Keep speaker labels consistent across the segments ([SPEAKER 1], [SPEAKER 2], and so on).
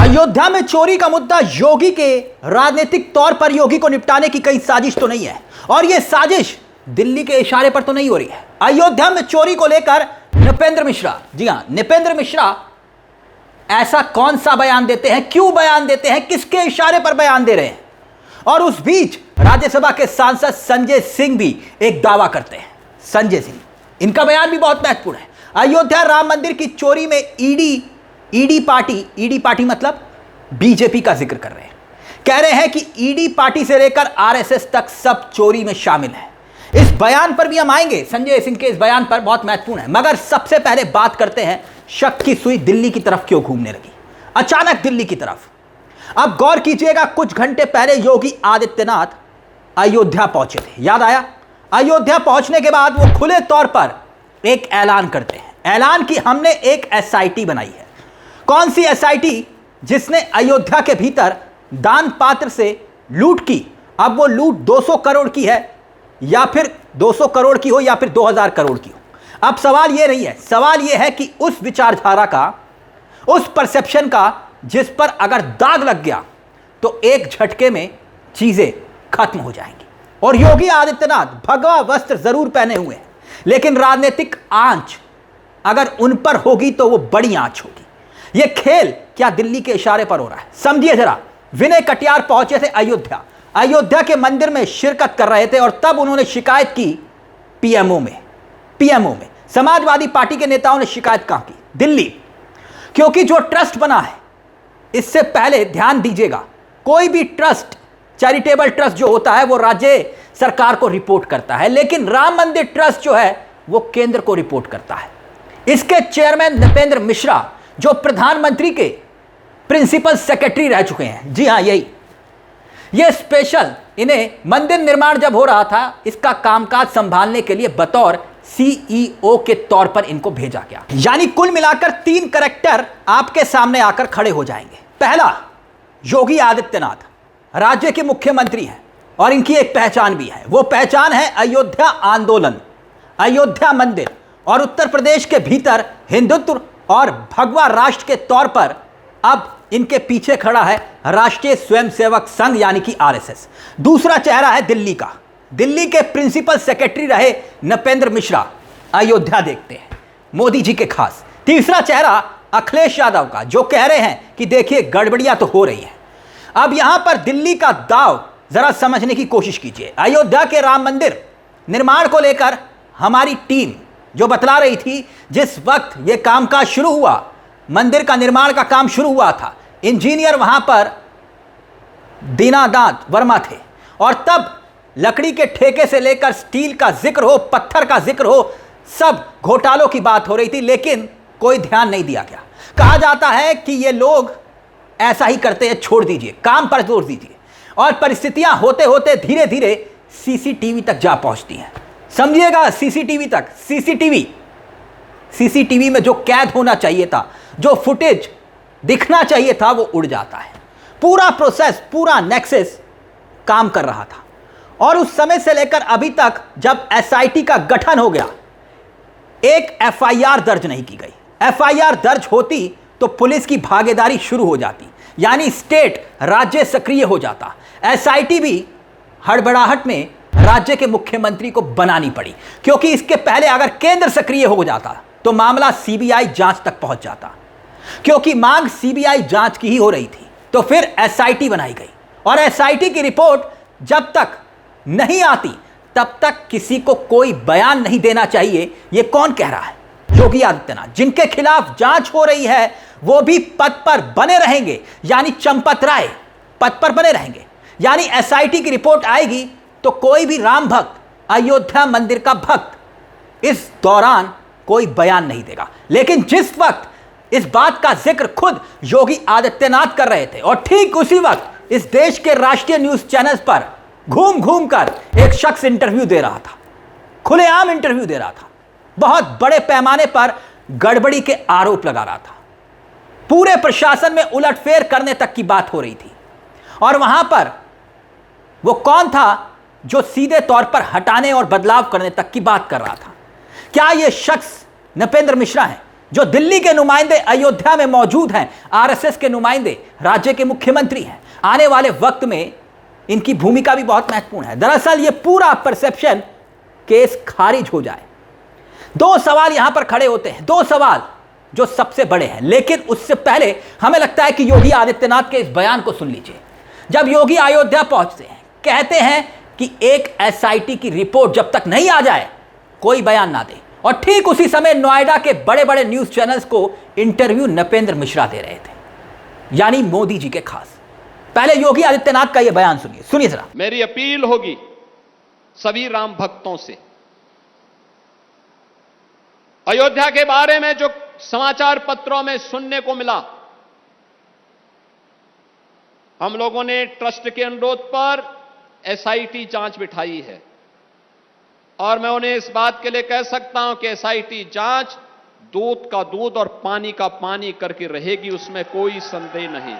[SPEAKER 1] अयोध्या में चोरी का मुद्दा योगी के राजनीतिक तौर पर योगी को निपटाने की कई साजिश तो नहीं है, और यह साजिश दिल्ली के इशारे पर तो नहीं हो रही है। अयोध्या में चोरी को लेकर नृपेंद्र मिश्रा, जी हां, नृपेंद्र मिश्रा ऐसा कौन सा बयान देते हैं, क्यों बयान देते हैं, किसके इशारे पर बयान दे रहे हैं। और उस बीच राज्यसभा के सांसद संजय सिंह भी एक दावा करते हैं। संजय सिंह, इनका बयान भी बहुत महत्वपूर्ण है। अयोध्या राम मंदिर की चोरी में ईडी पार्टी मतलब बीजेपी का जिक्र कर रहे हैं। कह रहे हैं कि ईडी पार्टी से लेकर आरएसएस तक सब चोरी में शामिल है। इस बयान पर भी हम आएंगे, संजय सिंह के इस बयान पर, बहुत महत्वपूर्ण है। मगर सबसे पहले बात करते हैं, शक की सुई दिल्ली की तरफ क्यों घूमने लगी, अचानक दिल्ली की तरफ। अब गौर कीजिएगा, कुछ घंटे पहले योगी आदित्यनाथ अयोध्या पहुंचे थे, याद आया। अयोध्या पहुंचने के बाद वो खुले तौर पर एक ऐलान करते हैं, ऐलान कि हमने एक एसआईटी बनाई है। कौन सी एसआईटी? जिसने अयोध्या के भीतर दान पात्र से लूट की। अब वो लूट 200 करोड़ की है, या फिर 200 करोड़ की हो, या फिर 2000 करोड़ की हो। अब सवाल ये नहीं है, सवाल ये है कि उस विचारधारा का, उस परसेप्शन का, जिस पर अगर दाग लग गया तो एक झटके में चीजें खत्म हो जाएंगी। और योगी आदित्यनाथ भगवा वस्त्र जरूर पहने हुए हैं, लेकिन राजनीतिक आंच अगर उन पर होगी तो वो बड़ी आंच होगी। ये खेल क्या दिल्ली के इशारे पर हो रहा है, समझिए जरा। विनय कटियार पहुंचे थे अयोध्या के मंदिर में शिरकत कर रहे थे, और तब उन्होंने शिकायत की पीएमओ में। समाजवादी पार्टी के नेताओं ने शिकायत कहां की? दिल्ली। क्योंकि जो ट्रस्ट बना है, इससे पहले ध्यान दीजिएगा, कोई भी ट्रस्ट, चैरिटेबल ट्रस्ट जो होता है वो राज्य सरकार को रिपोर्ट करता है, लेकिन राम मंदिर ट्रस्ट जो है वो केंद्र को रिपोर्ट करता है। इसके चेयरमैन नृपेंद्र मिश्रा, जो प्रधानमंत्री के प्रिंसिपल सेक्रेटरी रह चुके हैं, जी हां, ये स्पेशल, इन्हें मंदिर निर्माण जब हो रहा था, इसका कामकाज संभालने के लिए बतौर सीईओ के तौर पर इनको भेजा गया। यानी कुल मिलाकर 3 कैरेक्टर आपके सामने आकर खड़े हो जाएंगे। पहला, योगी आदित्यनाथ राज्य के मुख्यमंत्री हैं, और इनकी एक पहचान भी है। वो पहचान है अयोध्या आंदोलन, अयोध्या मंदिर, और उत्तर प्रदेश के भीतर हिंदुत्व और भगवा राष्ट्र के तौर पर अब इनके पीछे खड़ा है राष्ट्रीय स्वयंसेवक संघ यानी कि आरएसएस। दूसरा चेहरा है दिल्ली का, दिल्ली के प्रिंसिपल सेक्रेटरी रहे नृपेंद्र मिश्रा, अयोध्या देखते हैं, मोदी जी के खास। तीसरा चेहरा अखिलेश यादव का, जो कह रहे हैं कि देखिए गड़बड़ियां तो हो रही हैं। अब यहां पर दिल्ली का दाव जरा समझने की कोशिश कीजिए। अयोध्या के राम मंदिर निर्माण को लेकर हमारी टीम जो बतला रही थी, जिस वक्त यह कामकाज शुरू हुआ, मंदिर का निर्माण का काम शुरू हुआ था, इंजीनियर वहां पर दीनानाथ वर्मा थे, और तब लकड़ी के ठेके से लेकर स्टील का जिक्र हो, पत्थर का जिक्र हो, सब घोटालों की बात हो रही थी, लेकिन कोई ध्यान नहीं दिया गया। कहा जाता है कि ये लोग ऐसा ही करते हैं, छोड़ दीजिए, काम पर जोर दीजिए, और परिस्थितियां होते होते धीरे धीरे सीसीटीवी तक जा पहुंचती हैं। समझिएगा, सीसीटीवी तक, सीसीटीवी में जो कैद होना चाहिए था, जो फुटेज दिखना चाहिए था, वो उड़ जाता है। पूरा प्रोसेस, पूरा नेक्सस काम कर रहा था, और उस समय से लेकर अभी तक जब एसआईटी का गठन हो गया, एक एफआईआर दर्ज नहीं की गई। एफआईआर दर्ज होती तो पुलिस की भागीदारी शुरू हो जाती, यानी स्टेट, राज्य सक्रिय हो जाता। एसआईटी भी हड़बड़ाहट में राज्य के मुख्यमंत्री को बनानी पड़ी, क्योंकि इसके पहले अगर केंद्र सक्रिय हो जाता तो मामला सीबीआई जांच तक पहुंच जाता। क्योंकि मांग सीबीआई जांच की ही हो रही थी, तो फिर एसआईटी बनाई गई, और एसआईटी की रिपोर्ट जब तक नहीं आती तब तक किसी को कोई बयान नहीं देना चाहिए। यह कौन कह रहा है? योगी आदित्यनाथ। जिनके खिलाफ जांच हो रही है वो भी पद पर बने रहेंगे, यानी चंपत राय पद पर बने रहेंगे। यानी एसआईटी की रिपोर्ट आएगी तो कोई भी राम भक्त, अयोध्या मंदिर का भक्त इस दौरान कोई बयान नहीं देगा। लेकिन जिस वक्त इस बात का जिक्र खुद योगी आदित्यनाथ कर रहे थे, और ठीक उसी वक्त इस देश के राष्ट्रीय न्यूज चैनल्स पर घूम घूम कर एक शख्स इंटरव्यू दे रहा था, खुलेआम इंटरव्यू दे रहा था, बहुत बड़े पैमाने पर गड़बड़ी के आरोप लगा रहा था, पूरे प्रशासन में उलटफेर करने तक की बात हो रही थी। और वहां पर वो कौन था जो सीधे तौर पर हटाने और बदलाव करने तक की बात कर रहा था? क्या यह शख्स नृपेंद्र मिश्रा है? जो दिल्ली के नुमाइंदे अयोध्या में मौजूद हैं, आरएसएस के नुमाइंदे राज्य के मुख्यमंत्री हैं, आने वाले वक्त में इनकी भूमिका भी बहुत महत्वपूर्ण है। दरअसल यह पूरा परसेप्शन केस खारिज हो जाए, दो सवाल यहां पर खड़े होते हैं, दो सवाल जो सबसे बड़े हैं। लेकिन उससे पहले हमें लगता है कि योगी आदित्यनाथ के इस बयान को सुन लीजिए। जब योगी अयोध्या पहुंचते हैं, कहते हैं कि एक एसआईटी की रिपोर्ट जब तक नहीं आ जाए कोई बयान ना दे, और ठीक उसी समय नोएडा के बड़े बड़े न्यूज चैनल्स को इंटरव्यू नृपेंद्र मिश्रा दे रहे थे, यानी मोदी जी के खास। पहले योगी आदित्यनाथ का यह बयान सुनिए जरा।
[SPEAKER 2] मेरी अपील होगी सभी राम भक्तों से, अयोध्या के बारे में जो समाचार पत्रों में सुनने को मिला, हम लोगों ने ट्रस्ट के अनुरोध पर एसआईटी जांच बिठाई है, और मैं उन्हें इस बात के लिए कह सकता हूं कि एसआईटी जांच दूध का दूध और पानी का पानी करके रहेगी, उसमें कोई संदेह नहीं।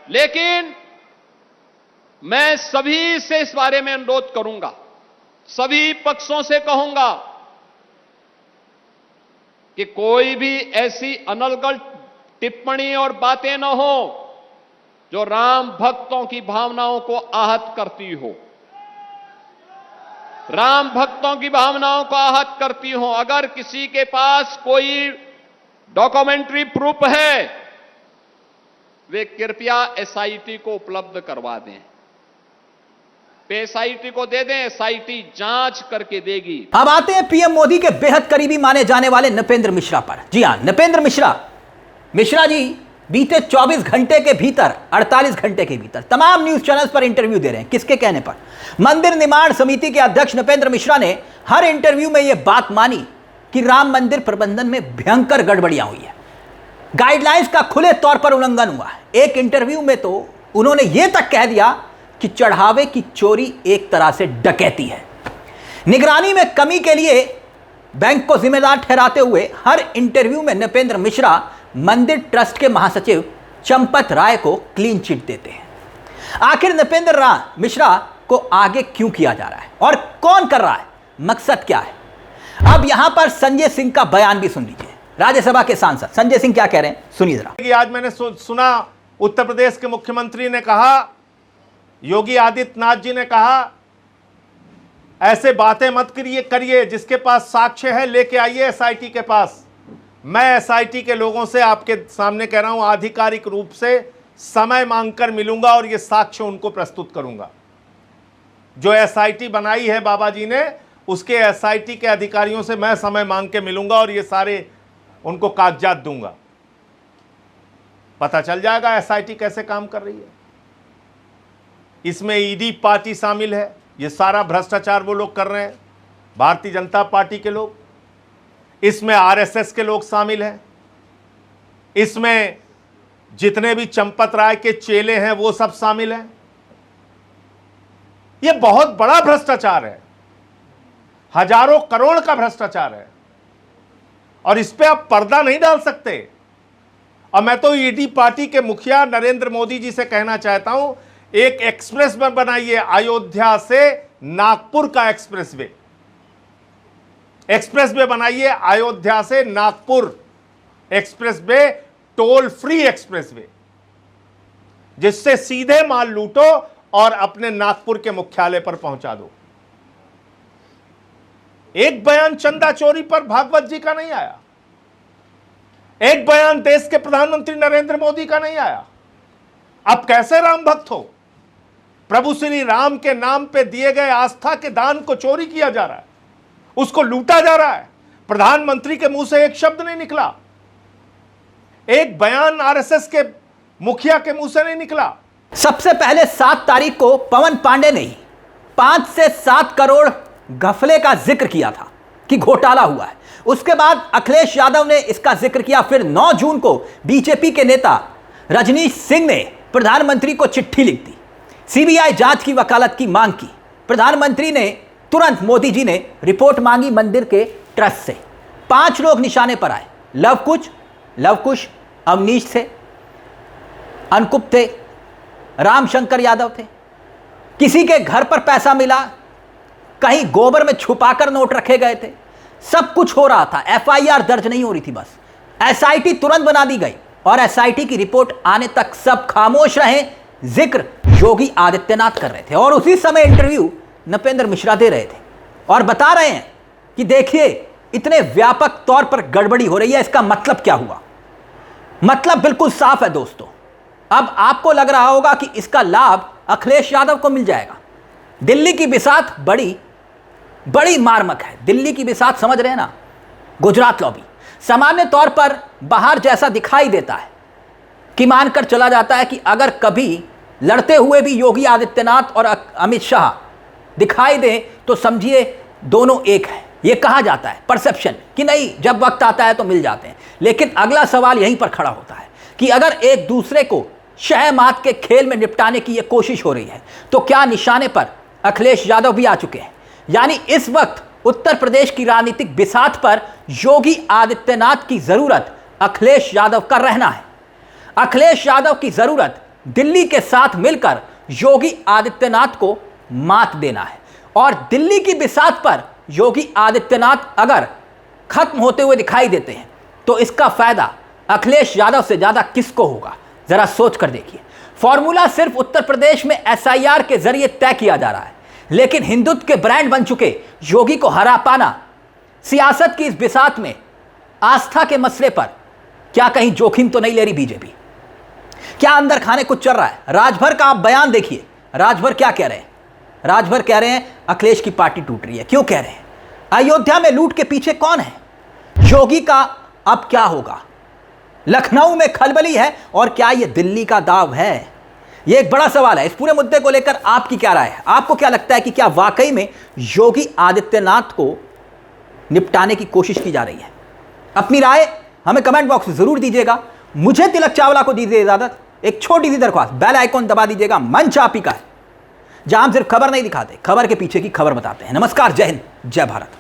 [SPEAKER 2] लेकिन मैं सभी से इस बारे में अनुरोध करूंगा, सभी पक्षों से कहूंगा कि कोई भी ऐसी अनर्गल टिप्पणी और बातें न हो जो राम भक्तों की भावनाओं को आहत करती हो, राम भक्तों की भावनाओं को आहत करती हो। अगर किसी के पास कोई डॉक्यूमेंट्री प्रूफ है, वे कृपया एसआईटी को उपलब्ध करवा दें, एसआईटी को दे दें, एसआईटी जांच करके देगी।
[SPEAKER 1] अब आते हैं पीएम मोदी के बेहद करीबी माने जाने वाले नृपेंद्र मिश्रा पर। जी हां, नृपेंद्र मिश्रा जी बीते 24 घंटे के भीतर, 48 घंटे के भीतर तमाम न्यूज चैनल्स पर इंटरव्यू दे रहे हैं। किसके कहने पर? मंदिर निर्माण समिति के अध्यक्ष नृपेंद्र मिश्रा ने हर इंटरव्यू में यह बात मानी कि राम मंदिर प्रबंधन में भयंकर गड़बड़ियां हुई है, गाइडलाइंस का खुले तौर पर उल्लंघन हुआ है। एक इंटरव्यू में तो उन्होंने यह तक कह दिया कि चढ़ावे की चोरी एक तरह से डकैती है। निगरानी में कमी के लिए बैंक को जिम्मेदार ठहराते हुए हर इंटरव्यू में नृपेंद्र मिश्रा मंदिर ट्रस्ट के महासचिव चंपत राय को क्लीन चिट देते हैं। आखिर नृपेंद्र मिश्रा को आगे क्यों किया जा रहा है और कौन कर रहा है, मकसद क्या है? अब यहां पर संजय सिंह का बयान भी सुन लीजिए। राज्यसभा के सांसद संजय सिंह क्या कह रहे हैं, सुनिए जरा।
[SPEAKER 3] आज मैंने सुना उत्तर प्रदेश के मुख्यमंत्री ने कहा, योगी आदित्यनाथ जी ने कहा, ऐसे बातें मत करिए, जिसके पास साक्ष्य है लेके आइए एसआईटी के पास। मैं एसआईटी के लोगों से आपके सामने कह रहा हूं, आधिकारिक रूप से समय मांगकर मिलूंगा और ये साक्ष्य उनको प्रस्तुत करूंगा। जो एसआईटी बनाई है बाबा जी ने, उसके एसआईटी के अधिकारियों से मैं समय मांग के मिलूंगा और ये सारे उनको कागजात दूंगा। पता चल जाएगा एसआईटी कैसे काम कर रही है। इसमें ईडी पार्टी शामिल है, ये सारा भ्रष्टाचार वो लोग कर रहे हैं, भारतीय जनता पार्टी के लोग। इसमें आरएसएस के लोग शामिल हैं, इसमें जितने भी चंपत राय के चेले हैं वो सब शामिल हैं। ये बहुत बड़ा भ्रष्टाचार है, हजारों करोड़ का भ्रष्टाचार है, और इस पे आप पर्दा नहीं डाल सकते। और मैं तो ईडी पार्टी के मुखिया नरेंद्र मोदी जी से कहना चाहता हूं, एक एक्सप्रेस वे बनाइए, अयोध्या से नागपुर का एक्सप्रेस वे बनाइए, अयोध्या से Nagpur express way, toll free express way, जिससे सीधे माल लूटो और अपने नागपुर के मुख्यालय पर पहुंचा दो। एक बयान चंदा चोरी पर भागवत जी का नहीं आया, एक बयान देश के प्रधानमंत्री नरेंद्र मोदी का नहीं आया। आप कैसे राम भक्त हो? प्रभु श्री राम के नाम पे दिए गए आस्था के दान को चोरी किया जा रहा है, उसको लूटा जा रहा है। प्रधानमंत्री के मुंह से एक शब्द नहीं निकला, एक बयान आरएसएस के मुखिया के मुंह से नहीं निकला।
[SPEAKER 1] सबसे पहले 7 तारीख को पवन पांडे ने 5 से 7 करोड़ घपले का जिक्र किया था कि घोटाला हुआ है। उसके बाद अखिलेश यादव ने इसका जिक्र किया। फिर 9 जून को बीजेपी के नेता रजनीश सिंह ने प्रधानमंत्री को चिट्ठी लिख दी, सीबीआई जांच की वकालत की मांग की। प्रधानमंत्री ने तुरंत, मोदी जी ने रिपोर्ट मांगी मंदिर के ट्रस्ट से। 5 लोग निशाने पर आए, लवकुश अवनीश थे, अनकुप थे, रामशंकर यादव थे। किसी के घर पर पैसा मिला, कहीं गोबर में छुपाकर नोट रखे गए थे, सब कुछ हो रहा था, एफआईआर दर्ज नहीं हो रही थी, बस एसआईटी तुरंत बना दी गई और एसआईटी की रिपोर्ट आने तक सब खामोश रहे। जिक्र योगी आदित्यनाथ कर रहे थे और उसी समय इंटरव्यू नृपेंद्र मिश्रा दे रहे थे और बता रहे हैं कि देखिए इतने व्यापक तौर पर गड़बड़ी हो रही है, इसका मतलब क्या हुआ। मतलब बिल्कुल साफ है दोस्तों। अब आपको लग रहा होगा कि इसका लाभ अखिलेश यादव को मिल जाएगा। दिल्ली की बिसात बड़ी मार्मक है। दिल्ली की बिसात समझ रहे हैं ना, गुजरात लॉबी सामान्य तौर पर बाहर जैसा दिखाई देता है कि मानकर चला जाता है कि अगर कभी लड़ते हुए भी योगी आदित्यनाथ और अमित शाह दिखाई दे तो समझिए दोनों एक है। यह कहा जाता है, परसेप्शन, कि नहीं जब वक्त आता है तो मिल जाते हैं। लेकिन अगला सवाल यहीं पर खड़ा होता है कि अगर एक दूसरे को शह मात के खेल में निपटाने की यह कोशिश हो रही है तो क्या निशाने पर अखिलेश यादव भी आ चुके हैं। यानी इस वक्त उत्तर प्रदेश की राजनीतिक बिसात पर योगी आदित्यनाथ की जरूरत अखिलेश यादव का रहना है। अखिलेश यादव की जरूरत दिल्ली के साथ मिलकर योगी आदित्यनाथ को मात देना है। और दिल्ली की बिसात पर योगी आदित्यनाथ अगर खत्म होते हुए दिखाई देते हैं तो इसका फायदा अखिलेश यादव से ज्यादा किसको होगा, जरा सोच कर देखिए। फॉर्मूला सिर्फ उत्तर प्रदेश में एसआईआर के जरिए तय किया जा रहा है, लेकिन हिंदुत्व के ब्रांड बन चुके योगी को हरा पाना सियासत की इस बिसात में आस्था के मसले पर क्या कहीं जोखिम तो नहीं ले रही बीजेपी। क्या अंदर खाने कुछ चल रहा है। राजभर का आप बयान देखिए, राजभर क्या कह रहे हैं। राजभर कह रहे हैं अखिलेश की पार्टी टूट रही है। क्यों कह रहे हैं? अयोध्या में लूट के पीछे कौन है? योगी का अब क्या होगा? लखनऊ में खलबली है और क्या यह दिल्ली का दाव है? यह एक बड़ा सवाल है। इस पूरे मुद्दे को लेकर आपकी क्या राय है? आपको क्या लगता है कि क्या वाकई में योगी आदित्यनाथ को निपटाने की कोशिश की जा रही है? अपनी राय हमें कमेंट बॉक्स में जरूर दीजिएगा। मुझे तिलक चावला को दीजिए इजाजत। एक छोटी सी दरख्वास्त, बेल आइकॉन दबा दीजिएगा। मंच आप ही का है, जहां हम सिर्फ खबर नहीं दिखाते, खबर के पीछे की खबर बताते हैं। नमस्कार, जय हिंद, जय भारत।